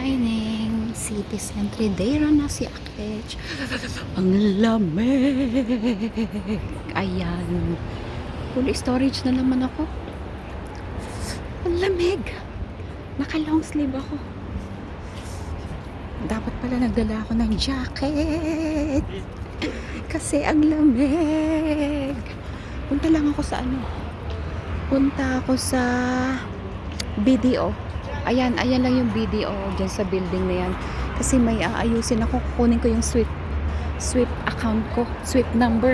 dining, city entry, Dayra na si Akech. Ang lamig. Ayan. Full storage na naman ako. Ang lamig. Naka long sleeve ako. Dapat pala nagdala ako ng jacket. Kasi ang lamig. Punta lang ako sa ano. Punta ako sa BDO. Ayan lang yung BDO dyan sa building na yan. Kasi may aayusin ako. Kukunin ko yung Swift account ko. Swift number.